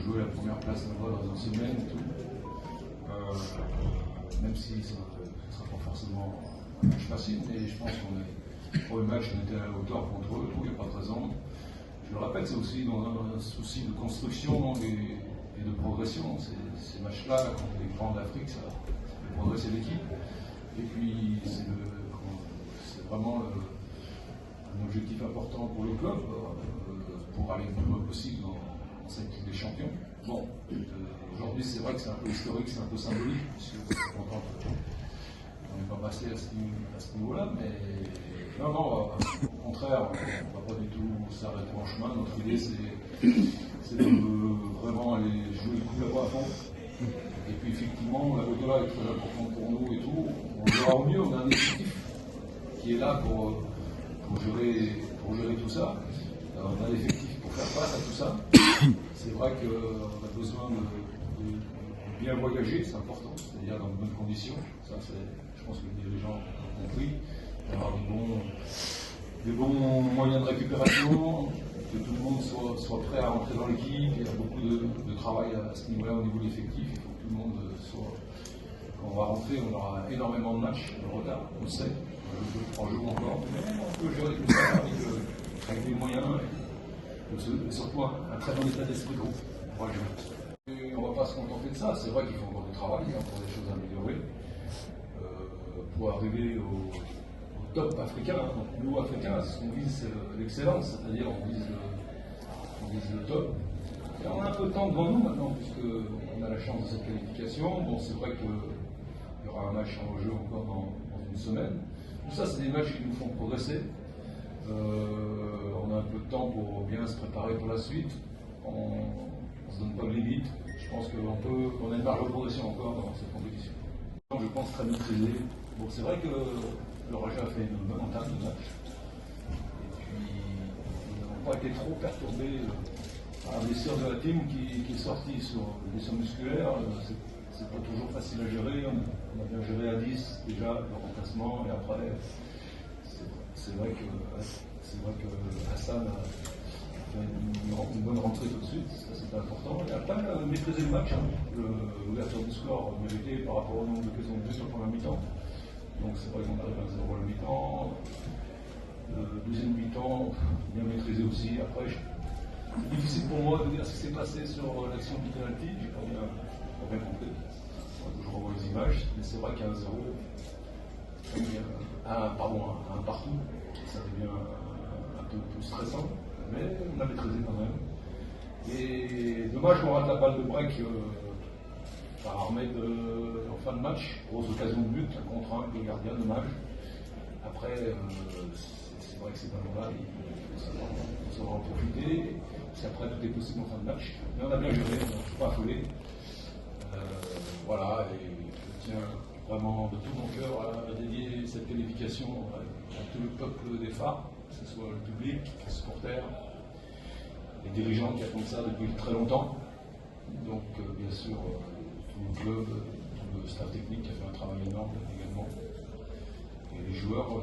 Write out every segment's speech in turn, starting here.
jouer la première place là-bas dans une semaine et tout. Même si ça ne sera pas forcément un match facile, mais je pense qu'on est, pour le match, on était à la hauteur contre eux, il n'y a pas de raison. Je le répète, c'est aussi dans un souci de construction et de progression. Ces matchs-là, contre les grands d'Afrique, ça fait progresser l'équipe. Et puis, c'est vraiment un objectif important pour le club, pour aller le plus loin possible dans cette Ligue des Champions. Bon, aujourd'hui, c'est vrai que c'est un peu historique, c'est un peu symbolique, puisque on n'est pas passé à ce niveau-là, mais non, au contraire, on ne va pas du tout s'arrêter en chemin. Notre idée, c'est de vraiment aller jouer le coup là-bas à fond. Et puis, effectivement, la au-delà est très importante pour nous et tout. On verra au mieux, on a un effectif qui est là pour gérer tout ça. On a l'effectif pour faire face à tout ça. C'est vrai qu'on a besoin de bien voyager, c'est important, c'est-à-dire dans de bonnes conditions. Ça, je pense que les dirigeants ont compris. D'avoir des bons moyens de récupération, que tout le monde soit prêt à rentrer dans l'équipe. Il y a beaucoup de travail à ce niveau-là au niveau de l'effectif. Il faut que tout le monde soit. Quand on va rentrer, on aura énormément de matchs de retard, on le sait. 2-3 jours encore. Mais on peut gérer tout ça avec des moyens. Et surtout un très bon état d'esprit de groupe. On ne va pas se contenter de ça. C'est vrai qu'il faut encore du travail, il y a encore des choses à améliorer pour arriver au top africain. Donc, nous, Africains, ce qu'on vise, c'est l'excellence, c'est-à-dire on vise le top. Et on a un peu de temps devant nous maintenant, puisqu'on a la chance de cette qualification. Bon, c'est vrai qu'il y aura un match en jeu encore dans une semaine. Tout ça, c'est des matchs qui nous font progresser. On a un peu de temps pour bien se préparer pour la suite. On ne se donne pas de limite. Je pense qu'on a une marge de progression encore dans cette compétition. Je pense très maîtrisé. Bon, c'est vrai que le Raja a fait une bonne entame de match. Et puis, ils n'ont pas été trop perturbés par la blessure de la team qui est sortie sur les blessures musculaires. C'est pas toujours facile à gérer. On a bien géré à 10 déjà le remplacement et après. C'est vrai que Hassan a fait une bonne rentrée tout de suite, ça c'était important. Et après, maîtriser le match, l'ouverture du score méritée par rapport au nombre d'occasions de but sur la première mi-temps. Donc c'est vrai qu'on arrive à 0 à la mi-temps. Deuxième mi-temps, bien maîtrisé aussi. Après, c'est difficile pour moi de dire ce qui s'est passé sur l'action du penalty, j'ai pas bien compris. Je revois les images, mais c'est vrai qu'à 1-0. Un partout, ça devient un peu plus stressant, mais on a maîtrisé quand même. Et dommage qu'on rate la balle de break par Ahmed en fin de match, grosse occasion de but, un contre un, le gardien, dommage. Après, c'est vrai que ces ballons-là, il faut savoir en profiter, parce qu'après tout est possible en fin de match. Mais on a bien géré, on ne s'est pas affolé. Voilà, et je tiens vraiment de tout mon cœur à dédier cette qualification à tout le peuple des phares, que ce soit le public, les supporters, les dirigeants qui attendent ça depuis très longtemps. Donc bien sûr tout le club, tout le staff technique qui a fait un travail énorme également. Et les joueurs,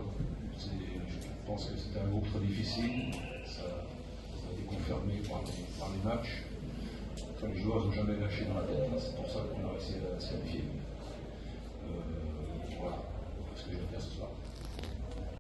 je pense que c'était un groupe très difficile, ça a été confirmé par les matchs. Enfin, les joueurs n'ont jamais lâché dans la tête, c'est pour ça qu'on a réussi à se qualifier. Voilà ce que je vais faire ce soir.